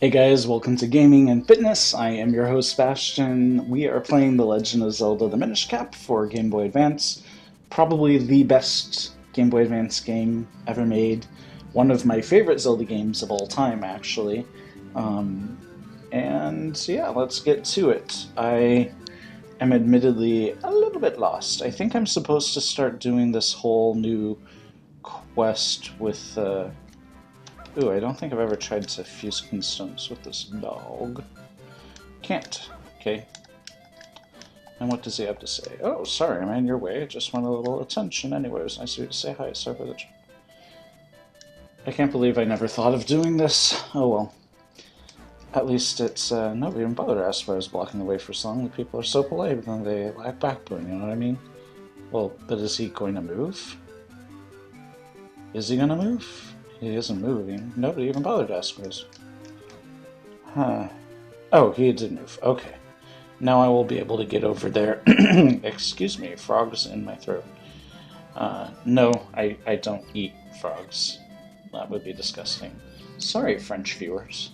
Hey guys, welcome to Gaming and Fitness. I am your host, Sebastian. We are playing The Legend of Zelda the Minish Cap for Game Boy Advance. Probably the best Game Boy Advance game ever made. One of my favorite Zelda games of all time, actually. And yeah, let's get to it. I am admittedly a little bit lost. I think I'm supposed to start doing this whole new quest with... Ooh, I don't think I've ever tried to fuse stones with this dog. Can't. Okay. And what does he have to say? Oh, sorry, I'm in your way. I just want a little attention. Anyways, nice of you to say hi. Sorry for the... I can't believe I never thought of doing this. Oh well. At least it's, nobody even bothered to ask why I was blocking the way for so long. The people are so polite, but then they lack backbone, you know what I mean? Well, but is he going to move? Is he gonna move? He isn't moving. Nobody even bothered to ask us. Huh. Oh, he did move. Okay. Now I will be able to get over there. Excuse me, frogs in my throat. No, I don't eat frogs. That would be disgusting. Sorry, French viewers.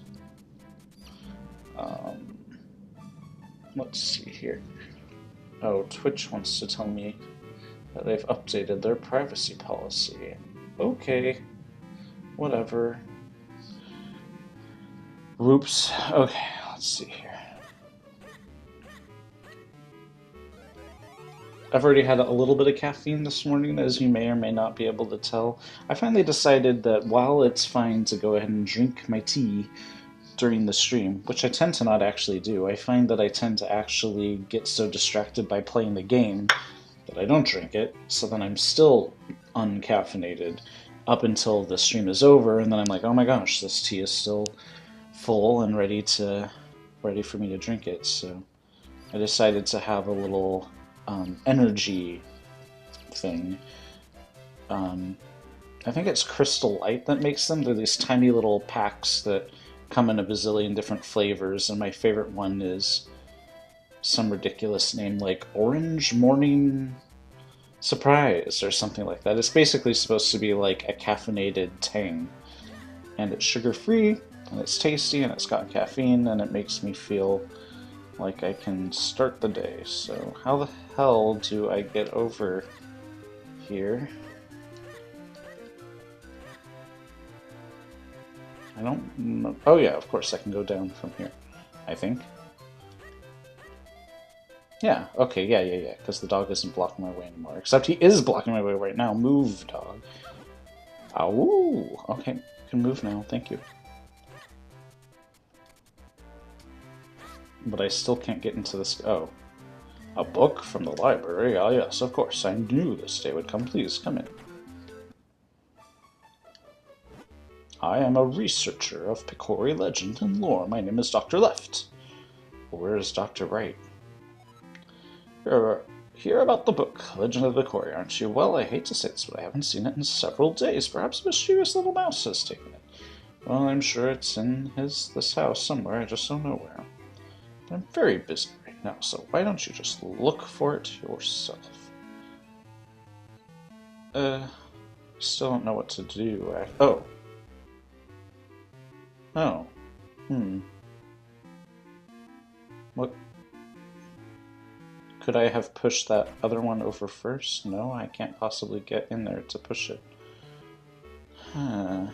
Let's see here. Oh, Twitch wants to tell me that they've updated their privacy policy. Okay. Whatever. Oops. Okay, let's see here. I've already had a little bit of caffeine this morning, as you may or may not be able to tell. I finally decided that while it's fine to go ahead and drink my tea during the stream, which I tend to not actually do, I find that I tend to actually get so distracted by playing the game that I don't drink it, so then I'm still uncaffeinated up until the stream is over, and then I'm like, oh my gosh, this tea is still full and ready for me to drink it. So I decided to have a little energy thing. I think it's Crystal Light that makes them. They're these tiny little packs that come in a bazillion different flavors, and my favorite one is some ridiculous name like Orange Morning Surprise or something like that. It's basically supposed to be like a caffeinated Tang, and it's sugar-free, and it's tasty, and it's got caffeine, and it makes me feel like I can start the day. So how the hell do I get over here? I don't know. Oh yeah, of course I can go down from here, I think. Yeah, okay, yeah, because the dog isn't blocking my way anymore. Except he is blocking my way right now. Move, dog. Ow! Okay, you can move now, thank you. But I still can't get into this... Oh. A book from the library? Ah, yes, of course. I knew this day would come. Please, come in. I am a researcher of Picori legend and lore. My name is Dr. Left. Where is Dr. Right? Hear about the book, Legend of the Quarry, aren't you? Well, I hate to say this, but I haven't seen it in several days. Perhaps a mischievous little mouse has taken it. Well, I'm sure it's in this house somewhere. I just don't know where. But I'm very busy right now, so why don't you just look for it yourself? Still don't know what to do. Oh. Oh. What? Could I have pushed that other one over first? No, I can't possibly get in there to push it. Huh.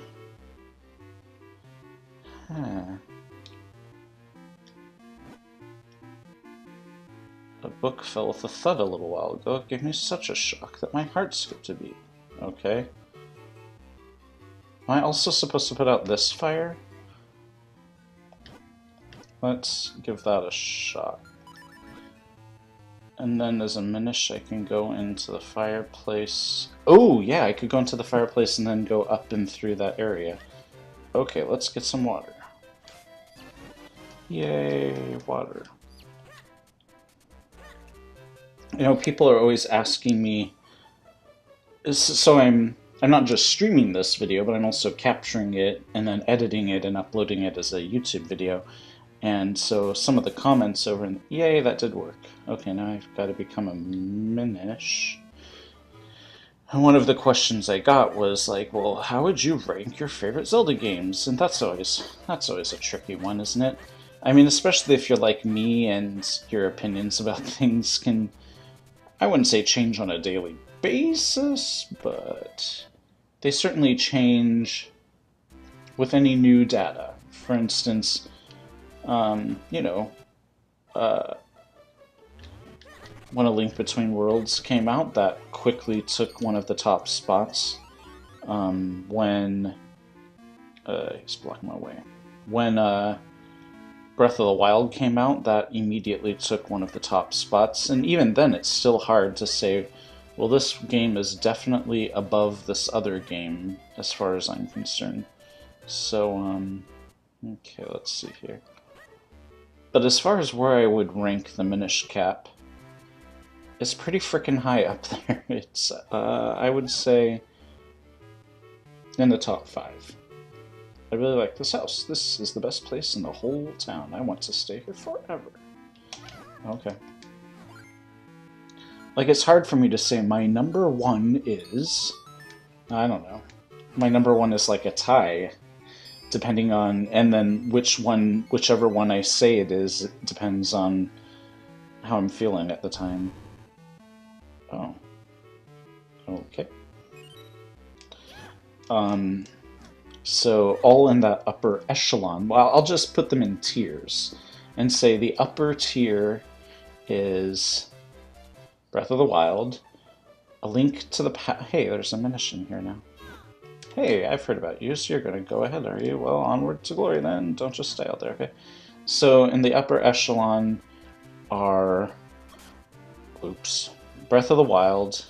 A book fell with a thud a little while ago. It gave me such a shock that my heart skipped a beat. Okay. Am I also supposed to put out this fire? Let's give that a shot. And then as a Minish, I can go into the fireplace. Oh, yeah, I could go into the fireplace and then go up and through that area. Okay, let's get some water. Yay, water. You know, people are always asking me... So I'm not just streaming this video, but I'm also capturing it and then editing it and uploading it as a YouTube video. And so some of the comments over in... Yay, that did work. Okay, now I've got to become a Minish. And one of the questions I got was like, well, how would you rank your favorite Zelda games? And that's always a tricky one, isn't it? I mean, especially if you're like me and your opinions about things can, I wouldn't say change on a daily basis, but they certainly change with any new data. For instance, you know, uh, when A Link Between Worlds came out, that quickly took one of the top spots. When he's blocking my way. When Breath of the Wild came out, that immediately took one of the top spots. And even then, it's still hard to say, well, this game is definitely above this other game, as far as I'm concerned. So, okay, let's see here. But as far as where I would rank the Minish cap, it's pretty freaking high up there. It's, I would say, in the top 5. I really like this house. This is the best place in the whole town. I want to stay here forever. Okay. Like, it's hard for me to say my number 1 is... I don't know. My number 1 is like a tie, depending on... And then whichever one I say it is, it depends on how I'm feeling at the time. Oh. Okay. So all in that upper echelon. Well, I'll just put them in tiers and say the upper tier is Breath of the Wild, A Link to the Past. Hey, there's a Minish in here now. Hey, I've heard about you, so you're going to go ahead, are you? Well, onward to glory then. Don't just stay out there, okay? So in the upper echelon are... Oops. Breath of the Wild,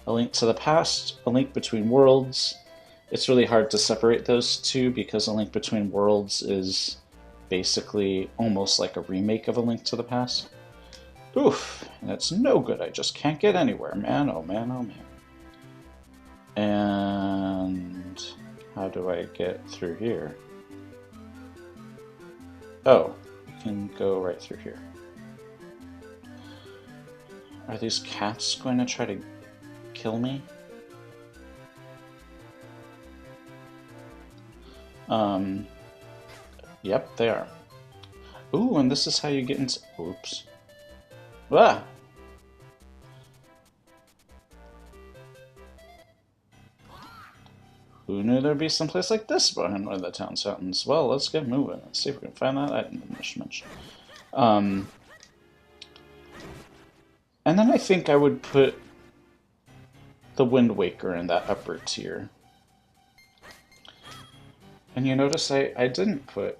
A Link to the Past, A Link Between Worlds. It's really hard to separate those two because A Link Between Worlds is basically almost like a remake of A Link to the Past. Oof, and it's no good. I just can't get anywhere, man. Oh man, oh man. And how do I get through here? Oh, you can go right through here. Are these cats going to try to kill me? Yep, they are. Ooh, and this is how you get into... Oops. Ah! Who knew there'd be someplace like this behind one of the town's fountains? Well, let's get moving. Let's see if we can find that item in this mention. And then I think I would put the Wind Waker in that upper tier. And you notice I didn't put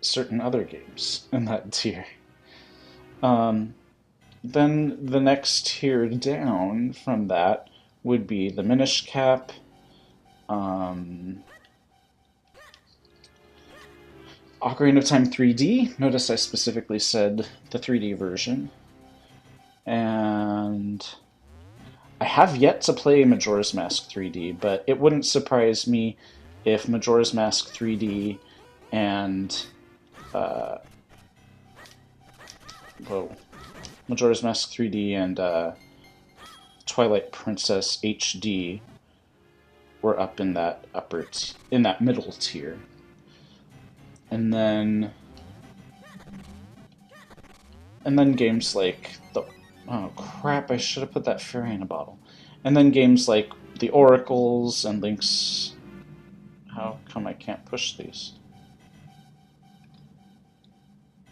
certain other games in that tier. Then the next tier down from that would be the Minish Cap, Ocarina of Time 3D. Notice I specifically said the 3D version. And I have yet to play Majora's Mask 3D, but it wouldn't surprise me if Majora's Mask 3D and Majora's Mask 3D and Twilight Princess HD were up in that middle tier. And then games like oh crap, I should have put that fairy in a bottle. And then games like the Oracles and Link's... How come I can't push these?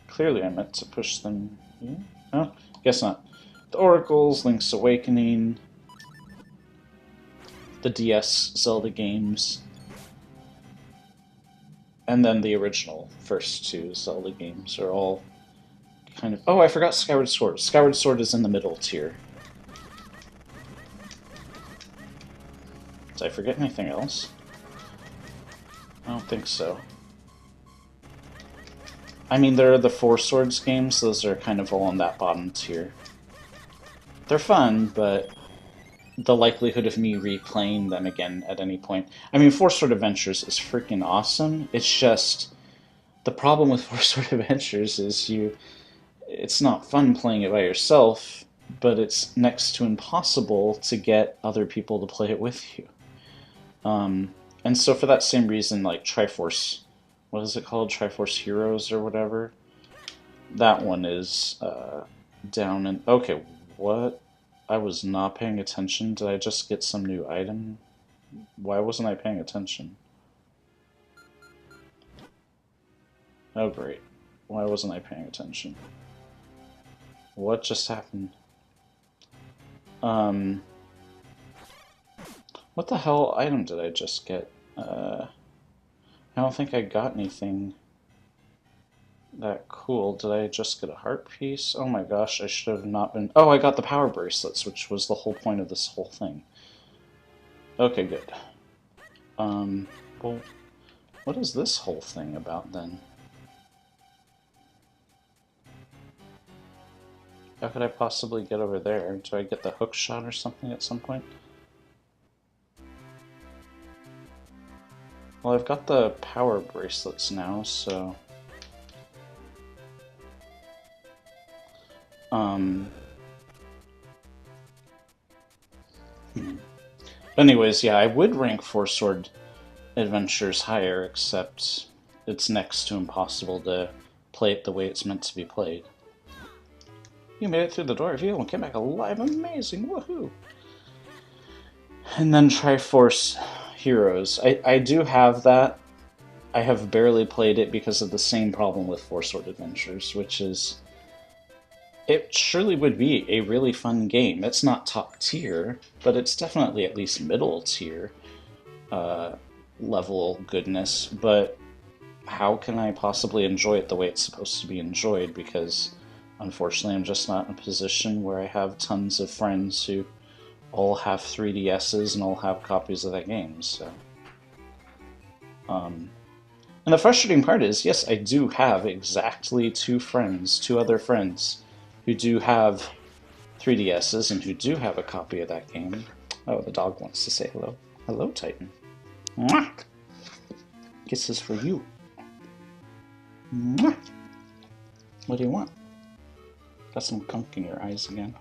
Clearly I meant to push them here. Oh, guess not. The Oracles, Link's Awakening, the DS Zelda games, and then the original first 2 Zelda games are all kind of... Oh, I forgot Skyward Sword. Skyward Sword is in the middle tier. Did I forget anything else? I don't think so. I mean, there are the Four Swords games. Those are kind of all in that bottom tier. They're fun, but the likelihood of me replaying them again at any point... I mean, Four Sword Adventures is freaking awesome. It's just... The problem with Four Sword Adventures is it's not fun playing it by yourself, but it's next to impossible to get other people to play it with you. And so for that same reason, like Triforce, what is it called? Triforce Heroes or whatever? That one is down and... Okay, what? I was not paying attention. Did I just get some new item? Why wasn't I paying attention? Oh, great. Why wasn't I paying attention? What just happened? What the hell item did I just get? I don't think I got anything that cool. Did I just get a heart piece? Oh my gosh, I should have not been... Oh, I got the power bracelets, which was the whole point of this whole thing. Okay, good. Well, what is this whole thing about then? How could I possibly get over there? Do I get the hook shot or something at some point? Well, I've got the power bracelets now, so... Anyways, yeah, I would rank Four Sword Adventures higher, except it's next to impossible to play it the way it's meant to be played. You made it through the door of you and came back alive. Amazing, woohoo! And then Triforce Heroes. I do have that. I have barely played it because of the same problem with Four Sword Adventures, which is... It surely would be a really fun game. It's not top tier, but it's definitely at least middle tier level goodness. But how can I possibly enjoy it the way it's supposed to be enjoyed? Because unfortunately I'm just not in a position where I have tons of friends who all have 3DSs and all have copies of that game. So, and the frustrating part is, yes, I do have exactly two other friends, who do have 3DSs and who do have a copy of that game. Oh, the dog wants to say hello. Hello, Titan. Mwah! Kisses for you. Mwah! What do you want? Got some gunk in your eyes again.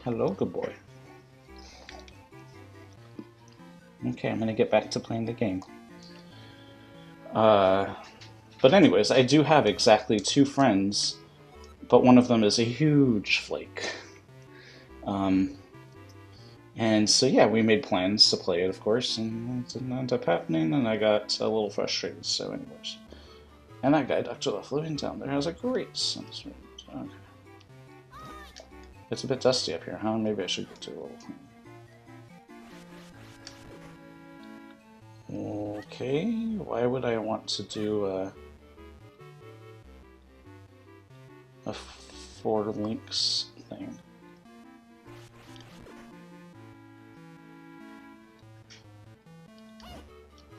Hello, good boy. Okay, I'm gonna get back to playing the game. But anyways, I do have exactly two friends, but one of them is a huge flake. And so yeah, we made plans to play it, of course, and it didn't end up happening, and I got a little frustrated, so anyways. And that guy, Dr. Lefflewin down there, has a great sense of... Okay. It's a bit dusty up here, huh? Maybe I should go to a little thing. Okay, why would I want to do a 4 links thing?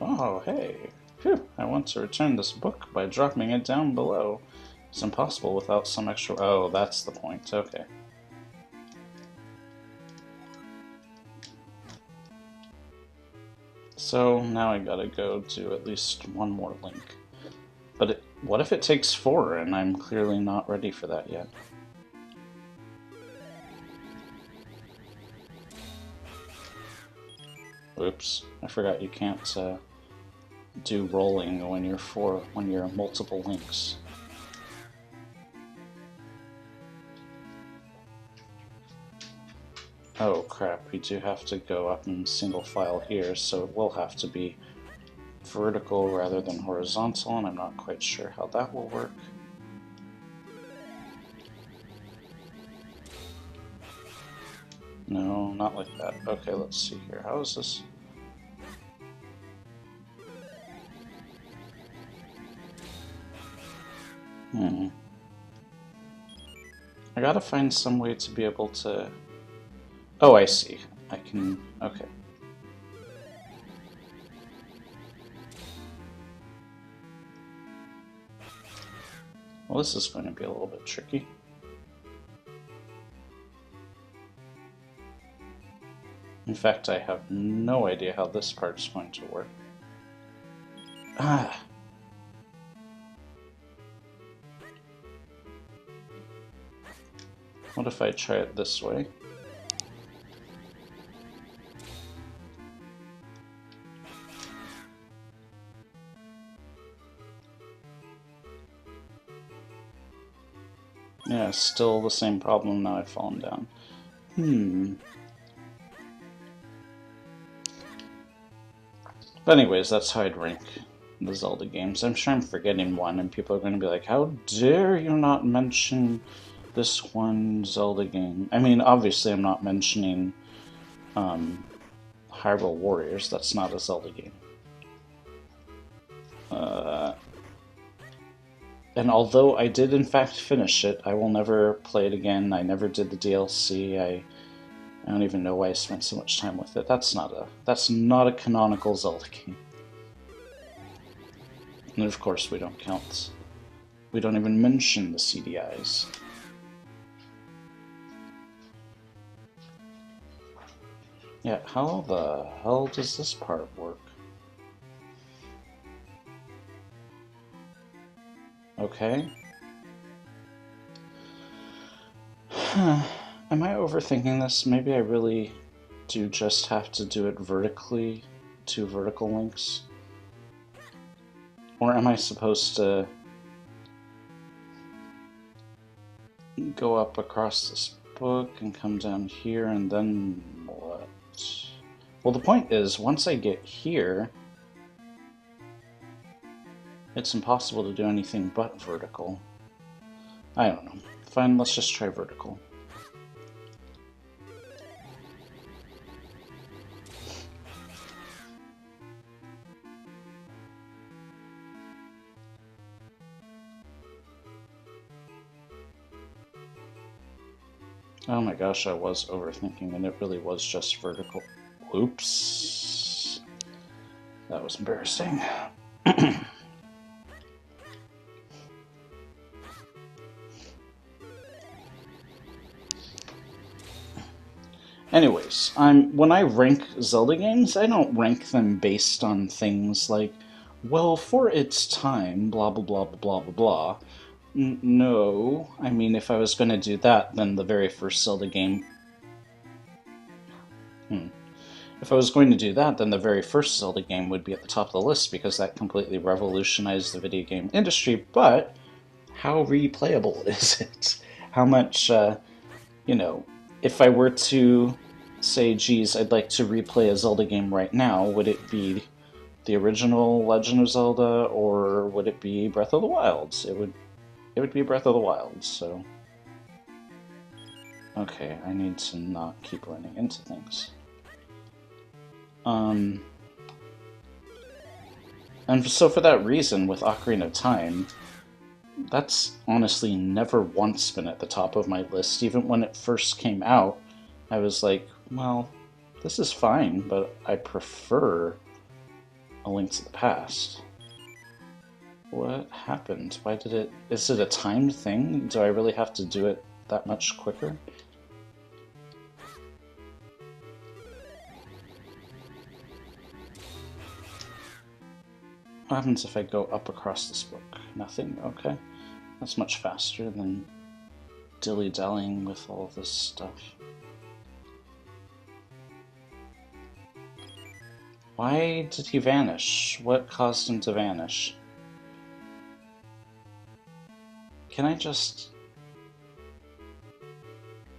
Oh, hey. Phew, I want to return this book by dropping it down below. It's impossible without some extra... Oh, that's the point. Okay. So now I gotta go do at least one more link. But what if it takes 4 and I'm clearly not ready for that yet? Oops, I forgot you can't do rolling when you're multiple links. Oh crap, we do have to go up in single file here, so it will have to be vertical rather than horizontal, and I'm not quite sure how that will work. No, not like that. Okay, let's see here. How is this? I gotta find some way to be able to... Oh, I see. I can... Okay. Well, this is going to be a little bit tricky. In fact, I have no idea how this part's going to work. Ah! What if I try it this way? Yeah, still the same problem. Now I've fallen down. But anyways, that's how I'd rank the Zelda games. I'm sure I'm forgetting one, and people are going to be like, how dare you not mention this one Zelda game? I mean, obviously I'm not mentioning Hyrule Warriors. That's not a Zelda game. And although I did in fact finish it, I will never play it again. I never did the DLC. I don't even know why I spent so much time with it. That's not a canonical Zelda game. And of course we don't count. We don't even mention the CDIs. Yeah, how the hell does this part work? Okay. Am I overthinking this? Maybe I really do just have to do it vertically, 2 vertical links? Or am I supposed to go up across this book and come down here and then what? Well, the point is, once I get here, it's impossible to do anything but vertical. I don't know. Fine, let's just try vertical. Oh my gosh, I was overthinking, and it really was just vertical. Oops. That was embarrassing. Anyways, when I rank Zelda games, I don't rank them based on things like, well, for its time, blah blah blah blah blah blah. No, I mean, if I was going to do that, then the very first Zelda game. If I was going to do that, then the very first Zelda game would be at the top of the list because that completely revolutionized the video game industry. But how replayable is it? How much, you know, if I were to say, geez, I'd like to replay a Zelda game right now, would it be the original Legend of Zelda or would it be Breath of the Wild? It would be Breath of the Wild, so... Okay, I need to not keep running into things. And so for that reason, with Ocarina of Time, that's honestly never once been at the top of my list. Even when it first came out, I was like, well, this is fine, but I prefer A Link to the Past. What happened? Why did it... Is it a timed thing? Do I really have to do it that much quicker? What happens if I go up across this book? Nothing? Okay. That's much faster than dilly-dallying with all this stuff. Why did he vanish? What caused him to vanish? Can I just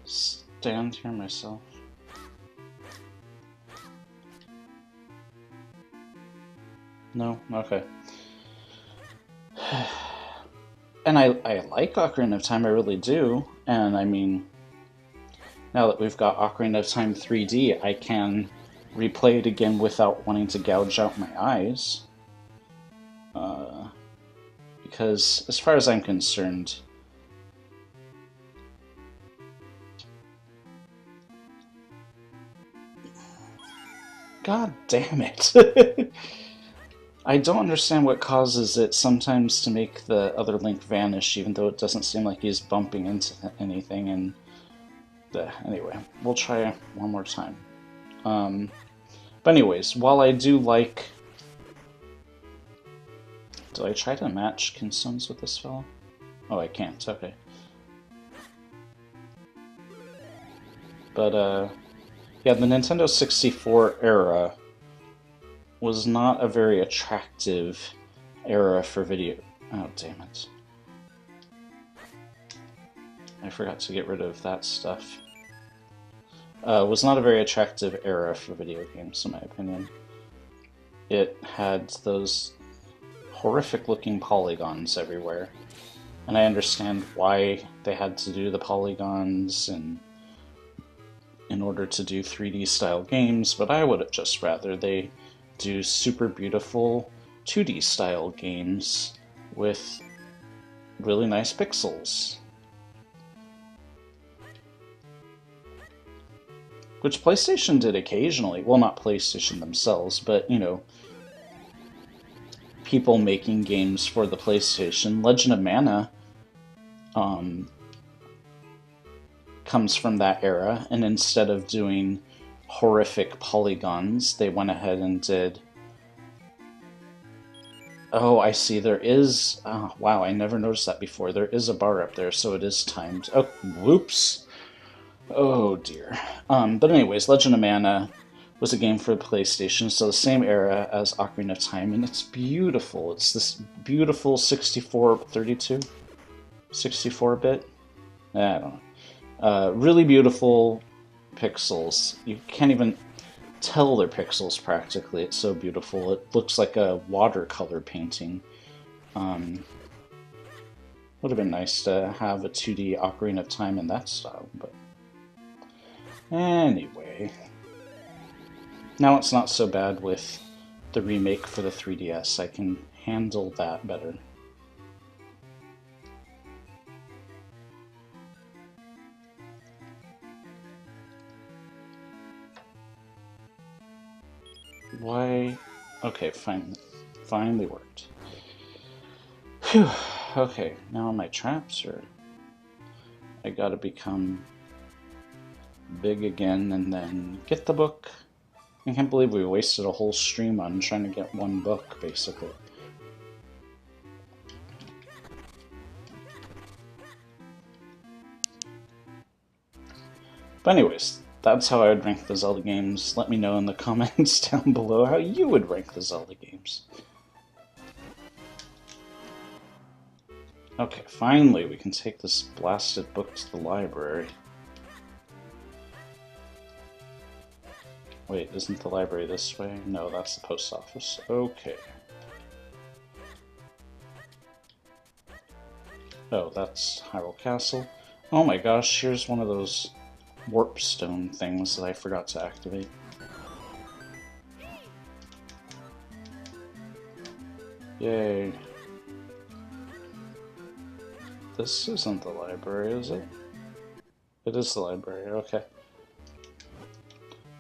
stand here myself? No? Okay. And I like Ocarina of Time, I really do. And I mean, now that we've got Ocarina of Time 3D, I can replay it again without wanting to gouge out my eyes. Because, as far as I'm concerned, God damn it! I don't understand what causes it sometimes to make the other Link vanish, even though it doesn't seem like he's bumping into anything. And anyway, we'll try one more time. But anyways, while I do like... Do I try to match Kinstones with this fellow? Oh, I can't. Okay. But yeah, the Nintendo 64 era was not a very attractive era for video. Oh, damn it. I forgot to get rid of that stuff. Was not a very attractive era for video games, in my opinion. It had those horrific looking polygons everywhere. And I understand why they had to do the polygons and in order to do 3D style games, but I would just rather they do super beautiful 2D style games with really nice pixels. Which PlayStation did occasionally. Well, not PlayStation themselves, but, you know, people making games for the PlayStation. Legend of Mana comes from that era, and instead of doing horrific polygons, they went ahead and did... Oh, I see, there is... Oh, wow, I never noticed that before. There is a bar up there, so it is timed. Oh, whoops. Oh, dear. But anyways, Legend of Mana was a game for the PlayStation, so the same era as Ocarina of Time, and it's beautiful. It's this beautiful 64-32? 64-bit? I don't know. Really beautiful pixels. You can't even tell they're pixels practically. It's so beautiful. It looks like a watercolor painting. Would have been nice to have a 2D Ocarina of Time in that style, but anyway. Now it's not so bad with the remake for the 3DS. I can handle that better. Why? Okay, fine. Finally worked. Phew. Okay, now my traps are... I gotta become big again and then get the book. I can't believe we wasted a whole stream on trying to get one book, basically. But anyways, that's how I would rank the Zelda games. Let me know in the comments down below how you would rank the Zelda games. Okay, finally we can take this blasted book to the library. Wait, isn't the library this way? No, that's the post office. Okay. Oh, that's Hyrule Castle. Oh my gosh, here's one of those warp stone things that I forgot to activate. Yay. This isn't the library, is it? It is the library, okay.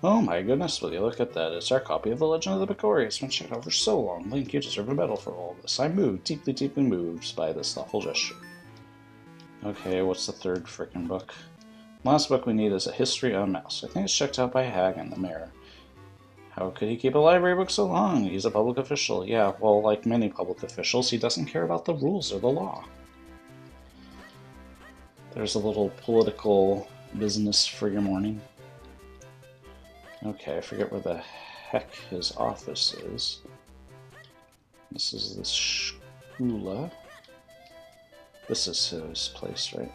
Oh my goodness, will you look at that? It's our copy of The Legend of the Picori. It's been checked out for so long. Link, you deserve a medal for all of this. I'm moved, deeply, deeply moved by this thoughtful gesture. Okay, what's the third frickin' book? Last book we need is A History on Mouse. I think it's checked out by Hag in the mirror. How could he keep a library book so long? He's a public official. Yeah, well, like many public officials, he doesn't care about the rules or the law. There's a little political business for your morning. Okay, I forget where the heck his office is. This is the Shula. This is his place, right?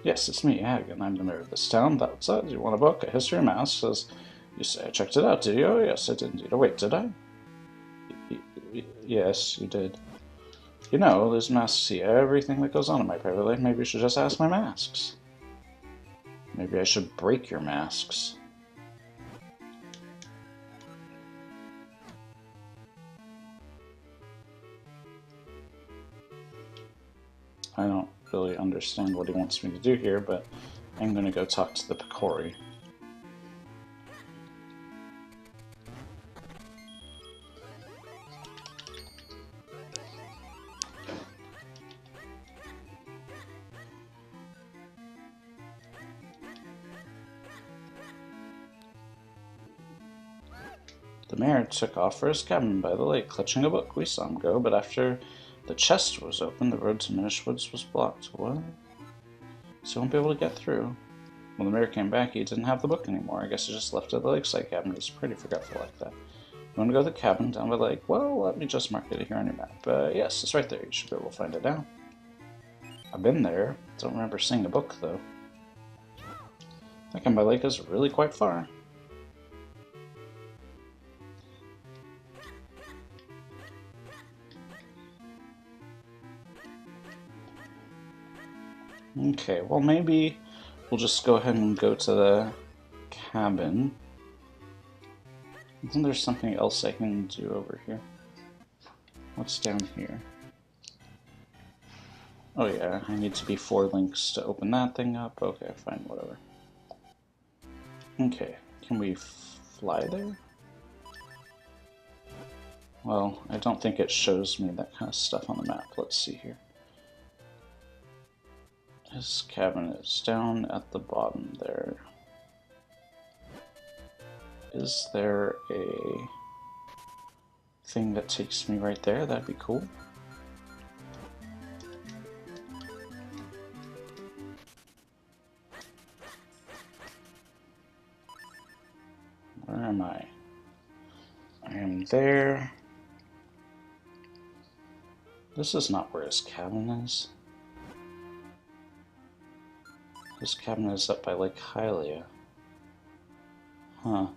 Yes, it's me, Hag, and I'm the mayor of this town. That's it. You want a book? A History of Mouse says, you say I checked it out, did you? Oh, yes, I did indeed. Oh, wait, did I? Yes, you did. You know, there's masks see everything that goes on in my private life. Maybe you should just ask my masks. Maybe I should break your masks. I don't really understand what he wants me to do here, but I'm going to go talk to the Picori. The mayor took off for his cabin by the lake, clutching a book. We saw him go, but after The chest was open. The road to Minish Woods was blocked. What? So he won't be able to get through. When the mayor came back, he didn't have the book anymore. I guess he just left it at the lakeside cabin. He's pretty forgetful like that. You want to go to the cabin down by the lake? Well, let me just mark it here on your map. Yes, it's right there. You should be able to find it now. I've been there. Don't remember seeing a book, though. That Kemba Lake is really quite far. Okay, well maybe we'll just go ahead and go to the cabin. Isn't there something else I can do over here? What's down here? Oh yeah, I need to be 4 links to open that thing up. Okay, fine, whatever. Okay, can we fly there? Well, I don't think it shows me that kind of stuff on the map. Let's see here. His cabin is down at the bottom there. Is there a thing that takes me right there? That'd be cool. Where am I? I am there. This is not where his cabin is. His cabin is up by Lake Hylia. Huh.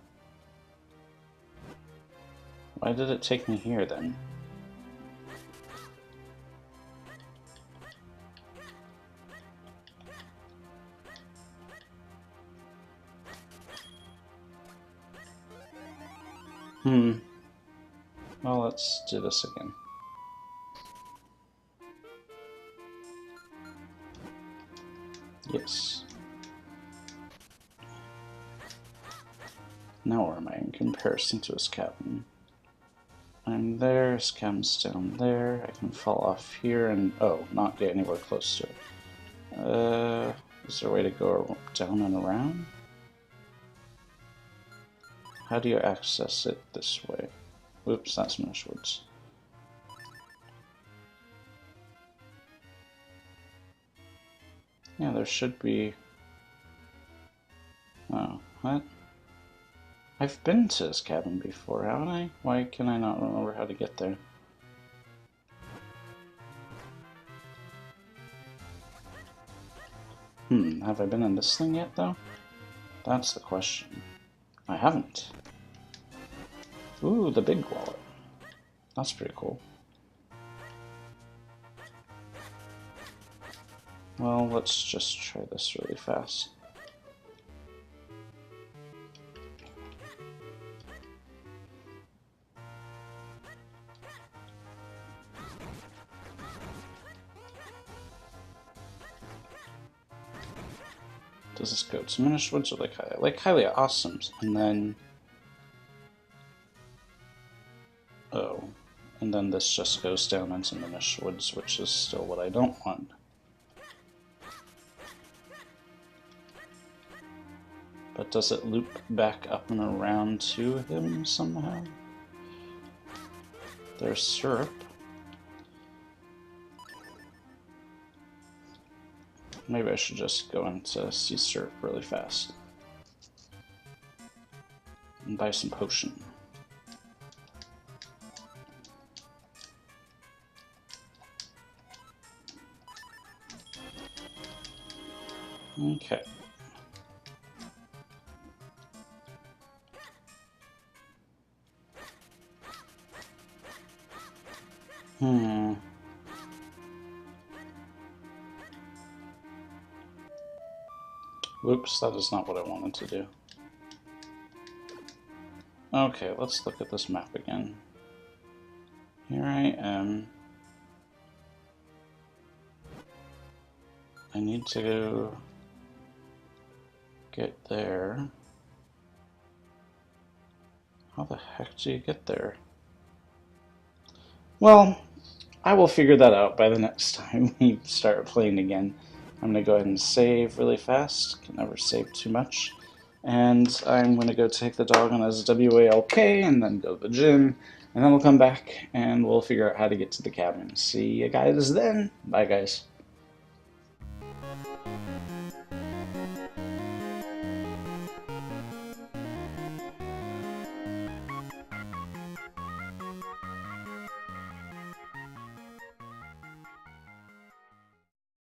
Why did it take me here then? Well, let's do this again. Yes. Now where am I in comparison to his cabin? I'm there, his cabin's down there. I can fall off here and, oh, not get anywhere close to it. Is there a way to go down and around? How do you access it this way? Oops, that's Minish Woods. Yeah, there should be... Oh, what? I've been to his cabin before, haven't I? Why can I not remember how to get there? Have I been in this thing yet, though? That's the question. I haven't. Ooh, the big wallet. That's pretty cool. Well, let's just try this really fast. Does this go to Minish Woods or Lake Hylia? Lake Hylia, awesome. And then... Oh. And then this just goes down into Minish Woods, which is still what I don't want. But does it loop back up and around to him somehow? There's syrup. Maybe I should just go into sea syrup really fast. And buy some potion. Okay. Whoops, that is not what I wanted to do. Okay, let's look at this map again. Here I am. I need to get there. How the heck do you get there? Well, I will figure that out by the next time we start playing again. I'm going to go ahead and save really fast. Can never save too much. And I'm going to go take the dog on his WALK and then go to the gym and then we'll come back and we'll figure out how to get to the cabin. See you guys then. Bye, guys.